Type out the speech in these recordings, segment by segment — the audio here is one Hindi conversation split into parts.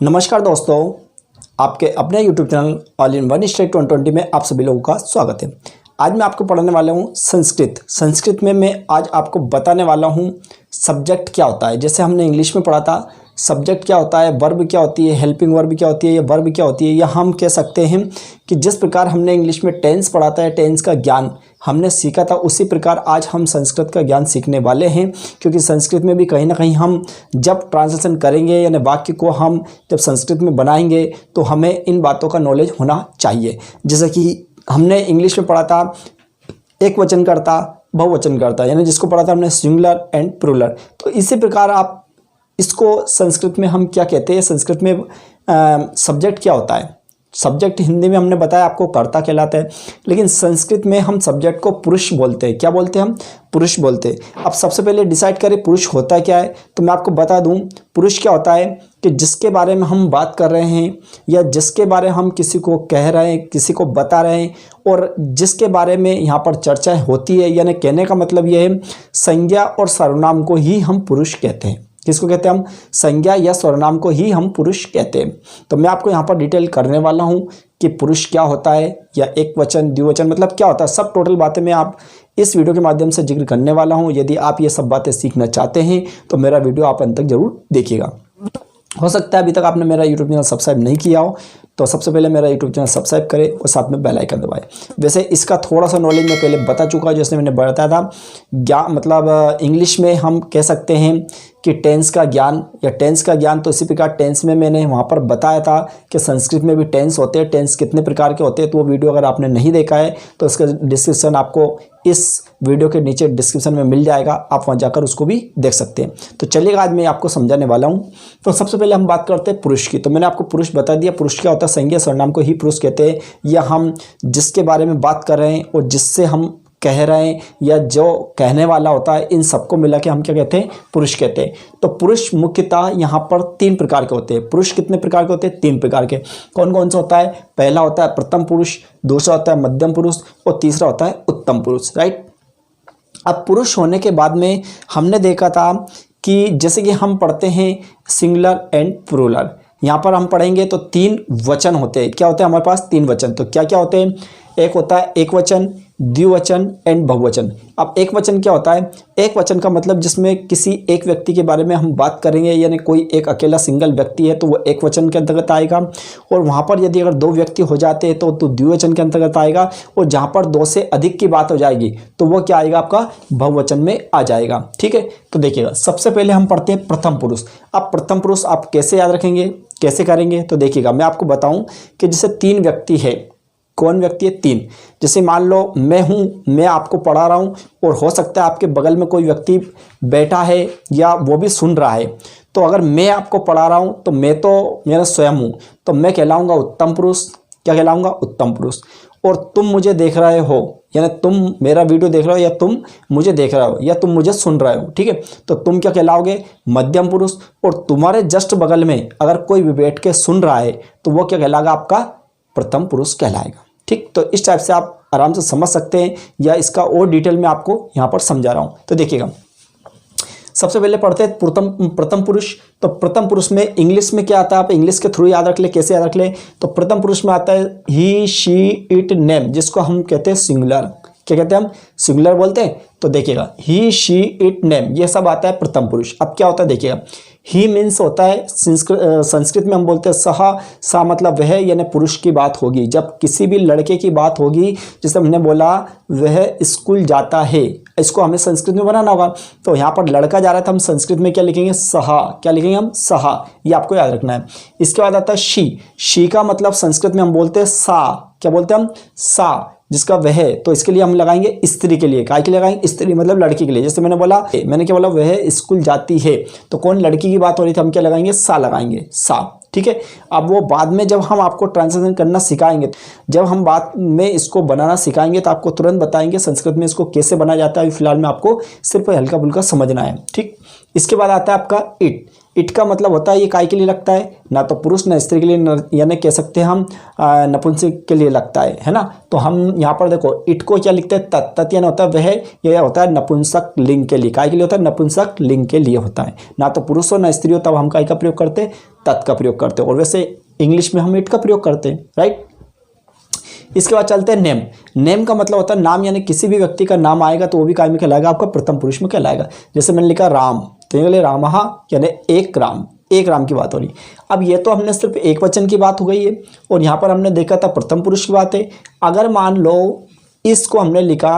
नमस्कार दोस्तों, आपके अपने YouTube channel all in one straight 120 में आप सभी लोगों का स्वागत है। आज मैं आपको पढ़ाने वाला हूँ संस्कृत में मैं आज आपको बताने वाला हूँ सब्जेक्ट क्या होता है। जैसे हमने इंग्लिश में पढ़ा था सब्जेक्ट क्या होता है, वर्ब क्या होती है, हेल्पिंग वर्ब क्या होती है, या वर्ब क्या होती है, या हम कह सकते हैं कि जिस प्रकार हमने इंग्लिश में टेंस पढ़ा था, टेंस का ज्ञान हमने सीखा था, उसी प्रकार आज हम संस्कृत का ज्ञान सीखने वाले हैं। क्योंकि संस्कृत में भी कहीं ना कहीं हम जब ट्रांसलेशन करेंगे यानी वाक्य को हम जब संस्कृत में बनाएंगे तो हमें इन बातों का नॉलेज होना चाहिए। जैसे कि हमने इंग्लिश में पढ़ा था एक वचन कर्ता बहुवचन कर्ता, यानी जिसको पढ़ा था हमने सिंगुलर एंड प्लूरल। तो इसी प्रकार आप इसको संस्कृत में हम क्या कहते हैं, संस्कृत में सब्जेक्ट क्या होता है। सब्जेक्ट हिंदी में हमने बताया आपको कर्ता कहलाता है, लेकिन संस्कृत में हम सब्जेक्ट को पुरुष बोलते हैं। क्या बोलते हैं हम? पुरुष बोलते हैं। अब सबसे पहले डिसाइड करें पुरुष होता क्या है। तो मैं आपको बता दूं पुरुष क्या होता है कि जिसके बारे में हम बात कर रहे हैं या जिसके बारे में हम किसी को कह रहे हैं, किसी को बता रहे हैं, और जिसके बारे में यहाँ पर चर्चा होती है, यानी कहने का मतलब यह है संज्ञा और सर्वनाम को ही हम पुरुष कहते हैं। किसको कहते हैं हम? संज्ञा या सर्वनाम को ही हम पुरुष कहते हैं। तो मैं आपको यहाँ पर डिटेल करने वाला हूँ कि पुरुष क्या होता है, या एक वचन द्विवचन मतलब क्या होता है, सब टोटल बातें मैं आप इस वीडियो के माध्यम से जिक्र करने वाला हूँ। यदि आप ये सब बातें सीखना चाहते हैं तो मेरा वीडियो आप अंत तक जरूर देखिएगा। हो सकता है अभी तक आपने मेरा यूट्यूब चैनल सब्सक्राइब नहीं किया हो, तो सबसे पहले मेरा यूट्यूब चैनल सब्सक्राइब करें और साथ में बेल आइकन दबाएं। वैसे इसका थोड़ा सा नॉलेज मैं पहले बता चुका हूँ, जैसे मैंने बताया था मतलब इंग्लिश में हम कह सकते हैं कि टेंस का ज्ञान या टेंस का ज्ञान। तो इसी प्रकार टेंस में मैंने वहाँ पर बताया था कि संस्कृत में भी टेंस होते हैं, टेंस कितने प्रकार के होते हैं। तो वो वीडियो अगर आपने नहीं देखा है तो इसका डिस्क्रिप्शन आपको इस वीडियो के नीचे डिस्क्रिप्शन में मिल जाएगा, आप वहाँ जाकर उसको भी देख सकते हैं। तो चलिएगा आज मैं आपको समझाने वाला हूँ। तो सबसे पहले हम बात करते हैं पुरुष की। तो मैंने आपको पुरुष बता दिया। पुरुष क्या होता है? संज्ञा सर्वनाम को ही पुरुष कहते हैं, या हम जिसके बारे में बात कर रहे हैं और जिससे हम कह रहे हैं या जो कहने वाला होता है, इन सबको मिला के हम क्या कहते हैं? पुरुष कहते हैं। तो पुरुष मुख्यतः यहाँ पर 3 प्रकार के होते हैं। पुरुष कितने प्रकार के होते हैं? 3 प्रकार के। कौन कौन सा होता है? पहला होता है प्रथम पुरुष, दूसरा होता है मध्यम पुरुष, और तीसरा होता है उत्तम पुरुष। राइट। अब पुरुष होने के बाद में हमने देखा था कि जैसे कि हम पढ़ते हैं सिंगुलर एंड प्लूरल, यहाँ पर हम पढ़ेंगे तो 3 वचन होते हैं। क्या होते हैं हमारे पास? 3 वचन। तो क्या क्या होते हैं? एक होता है एक वचन, द्विवचन एंड बहुवचन। अब एक वचन क्या होता है? एक वचन का मतलब जिसमें किसी एक व्यक्ति के बारे में हम बात करेंगे, यानी कोई एक अकेला सिंगल व्यक्ति है तो वो एक वचन के अंतर्गत आएगा। और वहाँ पर यदि अगर 2 व्यक्ति हो जाते हैं तो द्विवचन के अंतर्गत आएगा। और जहाँ पर 2 से अधिक की बात हो जाएगी तो वो क्या आएगा? आपका बहुवचन में आ जाएगा। ठीक है। तो देखिएगा सबसे पहले हम पढ़ते हैं प्रथम पुरुष। अब प्रथम पुरुष आप कैसे याद रखेंगे, कैसे करेंगे? तो देखिएगा मैं आपको बताऊं कि जैसे 3 व्यक्ति है। कौन व्यक्ति है? 3। जैसे मान लो मैं हूँ, मैं आपको पढ़ा रहा हूँ और हो सकता है आपके बगल में कोई व्यक्ति बैठा है या वो भी सुन रहा है। तो अगर मैं आपको पढ़ा रहा हूँ तो मैं तो मेरा स्वयं हूँ, तो मैं कहलाऊँगा उत्तम पुरुष। क्या कहलाऊँगा? उत्तम पुरुष। और तुम मुझे देख रहे हो, यानी तुम मेरा वीडियो देख रहे हो, या तुम मुझे देख रहे हो, या तुम मुझे सुन रहे हो। ठीक है। तो तुम क्या कहलाओगे? मध्यम पुरुष। और तुम्हारे जस्ट बगल में अगर कोई भी बैठ के सुन रहा है तो वो क्या कहलाएगा? आपका प्रथम पुरुष कहलाएगा। ठीक। तो इस टाइप से आप आराम से समझ सकते हैं, या इसका और डिटेल में आपको यहाँ पर समझा रहा हूँ। तो देखिएगा सबसे पहले पढ़ते हैं प्रथम पुरुष। तो प्रथम पुरुष में इंग्लिश में क्या आता है? आप इंग्लिश के थ्रू याद रख ले। कैसे याद रख ले? तो प्रथम पुरुष में आता है ही, शी, इट, नेम, जिसको हम कहते हैं सिंगुलर। क्या कहते हैं हम? सिंगुलर बोलते हैं। तो देखिएगा ही, शी, इट, नेम, ये सब आता है प्रथम पुरुष। अब क्या होता है? देखिएगा ही मीन्स होता है संस्कृत में हम बोलते हैं सहा। सा मतलब वह, यानी पुरुष की बात होगी। जब किसी भी लड़के की बात होगी, जैसे हमने बोला वह स्कूल जाता है, इसको हमें संस्कृत में बनाना होगा। तो यहाँ पर लड़का जा रहा है तो हम संस्कृत में क्या लिखेंगे? सहा। क्या लिखेंगे हम? सहा। ये आपको याद रखना है। इसके बाद आता है शी। शी का मतलब संस्कृत में हम बोलते हैं सा। क्या बोलते हैं हम? सा, जिसका वह है। तो इसके लिए हम लगाएंगे स्त्री के लिए। काय के लिए लगाएंगे? स्त्री मतलब लड़की के लिए। जैसे मैंने क्या बोला? वह स्कूल जाती है। तो कौन लड़की की बात हो रही थी, हम क्या लगाएंगे? सा लगाएंगे। सा। ठीक है। अब वो बाद में जब हम आपको ट्रांसलेशन करना सिखाएंगे, जब हम बाद में इसको बनाना सिखाएंगे तो आपको तुरंत बताएंगे संस्कृत में इसको कैसे बनाया जाता है। फिलहाल में आपको सिर्फ हल्का फुल्का समझना है। ठीक। इसके बाद आता है आपका इट। इट का मतलब होता है ये काय के लिए लगता है, ना तो पुरुष ना स्त्री के लिए, यानी कह सकते हैं हम नपुंसक के लिए लगता है ना। तो हम यहाँ पर देखो इट को क्या लिखते हैं, तत्। तत् यानी होता है वह, यह होता है नपुंसक लिंग के लिए। काय के लिए होता है, नपुंसक लिंग के लिए होता है। ना तो पुरुष हो ना स्त्री हो, तब हम काय का प्रयोग करते हैं, तत् का प्रयोग करते हैं। और वैसे इंग्लिश में हम इट का प्रयोग करते हैं, राइट। इसके बाद चलते हैं नेम। नेम का मतलब होता है नाम, यानी किसी भी व्यक्ति का नाम आएगा तो वो भी काय में कहलाएगा, आपका प्रथम पुरुष में कहलाएगा। जैसे मैंने लिखा राम, तो ये रामः यानी एक राम, एक राम की बात हो रही। अब ये तो हमने सिर्फ एक वचन की बात हो गई है, और यहाँ पर हमने देखा था प्रथम पुरुष की बात है। अगर मान लो इसको हमने लिखा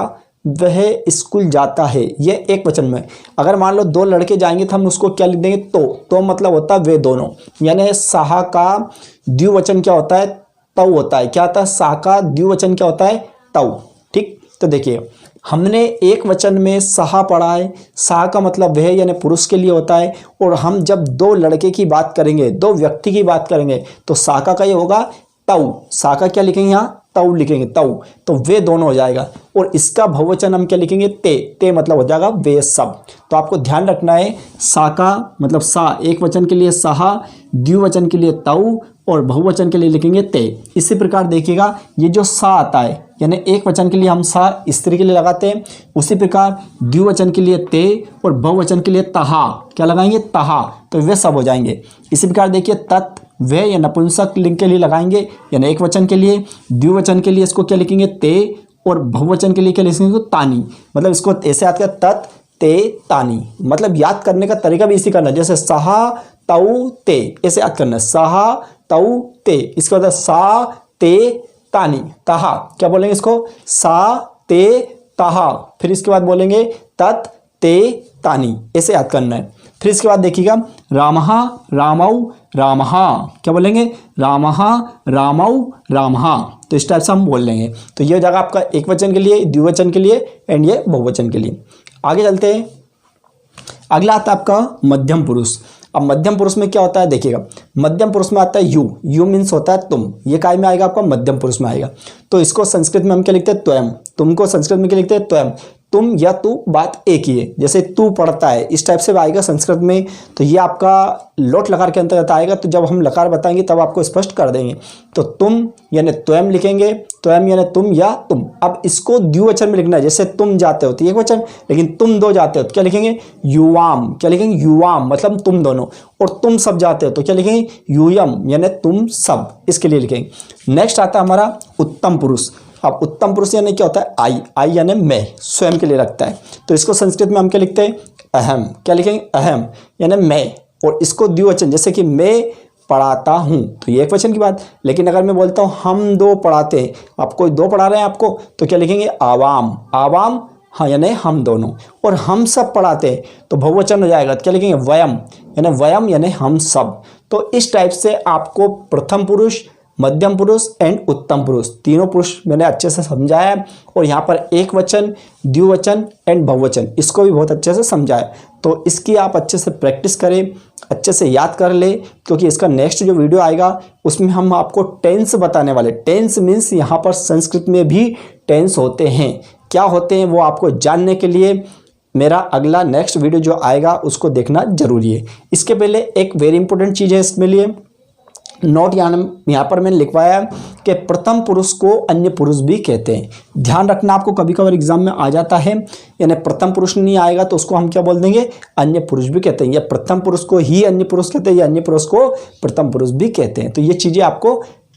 वह स्कूल जाता है, ये एक वचन में। अगर मान लो दो लड़के जाएंगे तो हम उसको क्या लिख देंगे, तो मतलब होता है वे दोनों, यानी साहा का द्विवचन क्या होता है, तव होता है। क्या होता है, सा का द्विवचन क्या होता है, तव। ठीक, तो देखिए हमने एक वचन में सहा पढ़ा है, सा का मतलब वह यानी पुरुष के लिए होता है। और हम जब दो लड़के की बात करेंगे, दो व्यक्ति की बात करेंगे, तो सा का ये होगा तव। सा का क्या लिखेंगे यहाँ, तव लिखेंगे, तव, तो वे दोनों हो जाएगा। और इसका बहुवचन हम क्या लिखेंगे, ते मतलब हो जाएगा वे सब। तो आपको ध्यान रखना है, सा का मतलब सा एक वचन के लिए सहा, द्विवचन के लिए तव, और बहुवचन के लिए लिखेंगे ते। इसी प्रकार देखिएगा ये जो सा आता है, यानी एक वचन के लिए हम सा स्त्री के लिए लगाते हैं, उसी प्रकार द्विवचन के लिए ते और बहुवचन के लिए तहा क्या लगाएंगे, तहा, तो वे सब हो जाएंगे। इसी प्रकार देखिए तत् वे या नपुंसक लिंग के लिए लगाएंगे, यानी एक वचन के लिए, द्विवचन के लिए इसको क्या लिखेंगे ते, और बहुवचन के लिए क्या लिखेंगे तानी। मतलब इसको ऐसे याद कर, तत् ते तानी। मतलब याद करने का तरीका भी इसी करना है, जैसे सहा तऊ ते, ऐसे याद करना है, सहा तऊ ते। इसका मतलब सा ते तानी, तहा क्या बोलेंगे इसको, सा ते तहा। फिर इसके बाद बोलेंगे तत् ते तानी, ऐसे याद करना है। फिर इसके बाद देखिएगा रामः रामौ रामः, क्या बोलेंगे, रामः रामौ रामः। तो इस टाइप से हम बोल लेंगे। तो ये जगह आपका एक वचन के लिए, द्विवचन के लिए, एंड ये बहुवचन के लिए। आगे चलते हैं, अगला आता है आपका मध्यम पुरुष। अब मध्यम पुरुष में क्या होता है देखिएगा, मध्यम पुरुष में आता है यू मीन्स होता है तुम। ये काय में आएगा, आपका मध्यम पुरुष में आएगा। तो इसको संस्कृत में हम क्या लिखते हैं, त्वयं। तुमको संस्कृत में क्या लिखते हैं, त्वयं। तुम या तू बात एक ही है, जैसे तू पढ़ता है, इस टाइप से आएगा संस्कृत में। तो ये आपका लोट लकार के अंतर्गत आएगा। तो जब हम लकार बताएंगे तब आपको स्पष्ट कर देंगे। तो तुम यानी त्वयं लिखेंगे, त्वयं यानी तुम या तुम। अब इसको द्विवचन में लिखना है, जैसे तुम जाते हो तो एक वचन, लेकिन तुम दो जाते हो तो क्या लिखेंगे, युवाम। क्या लिखेंगे, युवाम मतलब तुम दोनों। और तुम सब जाते हो तो क्या लिखेंगे, यूयम यानी तुम सब, इसके लिए लिखेंगे। नेक्स्ट आता है हमारा उत्तम पुरुष। अब उत्तम पुरुष यानी क्या होता है, आई यानी मैं, स्वयं के लिए रखता है। तो इसको संस्कृत में हम क्या लिखते हैं, अहम। क्या लिखेंगे, अहम यानी मैं। और इसको द्विवचन, जैसे कि मैं पढ़ाता हूँ, तो ये एक वचन की बात। लेकिन अगर मैं बोलता हूँ हम दो पढ़ाते हैं, आप कोई दो पढ़ा रहे हैं आपको, तो क्या लिखेंगे, आवाम। आवाम हाँ यानी हम दोनों। और हम सब पढ़ाते हैं तो बहुवचन हो जाएगा, तो क्या लिखेंगे, वयम यानी हम सब। तो इस टाइप से आपको प्रथम पुरुष, मध्यम पुरुष एंड उत्तम पुरुष, तीनों पुरुष मैंने अच्छे से समझाया है। और यहाँ पर एक वचन, द्विवचन एंड बहुवचन, इसको भी बहुत अच्छे से समझाया। तो इसकी आप अच्छे से प्रैक्टिस करें, अच्छे से याद कर ले, क्योंकि इसका नेक्स्ट जो वीडियो आएगा उसमें हम आपको टेंस बताने वाले। टेंस मीन्स यहाँ पर संस्कृत में भी टेंस होते हैं, क्या होते हैं वो आपको जानने के लिए मेरा अगला नेक्स्ट वीडियो जो आएगा उसको देखना जरूरी है। इसके पहले एक वेरी इंपॉर्टेंट चीज़ है इसमें लिए नोट, यहाँ पर मैंने लिखवाया कि प्रथम पुरुष को अन्य पुरुष भी कहते हैं। ध्यान रखना, आपको कभी कभार एग्जाम में आ जाता है, यानी प्रथम पुरुष नहीं आएगा तो उसको हम क्या बोल देंगे, अन्य पुरुष भी कहते हैं। या प्रथम पुरुष को ही अन्य पुरुष कहते हैं, या अन्य पुरुष को प्रथम पुरुष भी कहते हैं। तो ये चीज़ें आपको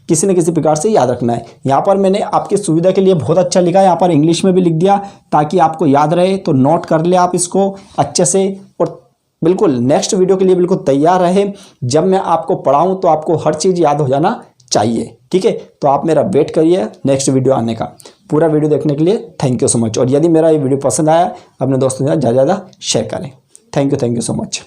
किसी न किसी प्रकार से याद रखना है। यहाँ पर मैंने आपकी सुविधा के लिए बहुत अच्छा लिखा है, यहाँ पर इंग्लिश में भी लिख दिया ताकि आपको याद रहे। तो नोट कर ले आप इसको अच्छे से, और बिल्कुल नेक्स्ट वीडियो के लिए बिल्कुल तैयार रहे। जब मैं आपको पढ़ाऊं तो आपको हर चीज़ याद हो जाना चाहिए, ठीक है। तो आप मेरा वेट करिए नेक्स्ट वीडियो आने का। पूरा वीडियो देखने के लिए थैंक यू सो मच। और यदि मेरा ये वीडियो पसंद आया अपने दोस्तों के साथ ज़्यादा शेयर करें। Thank you so much.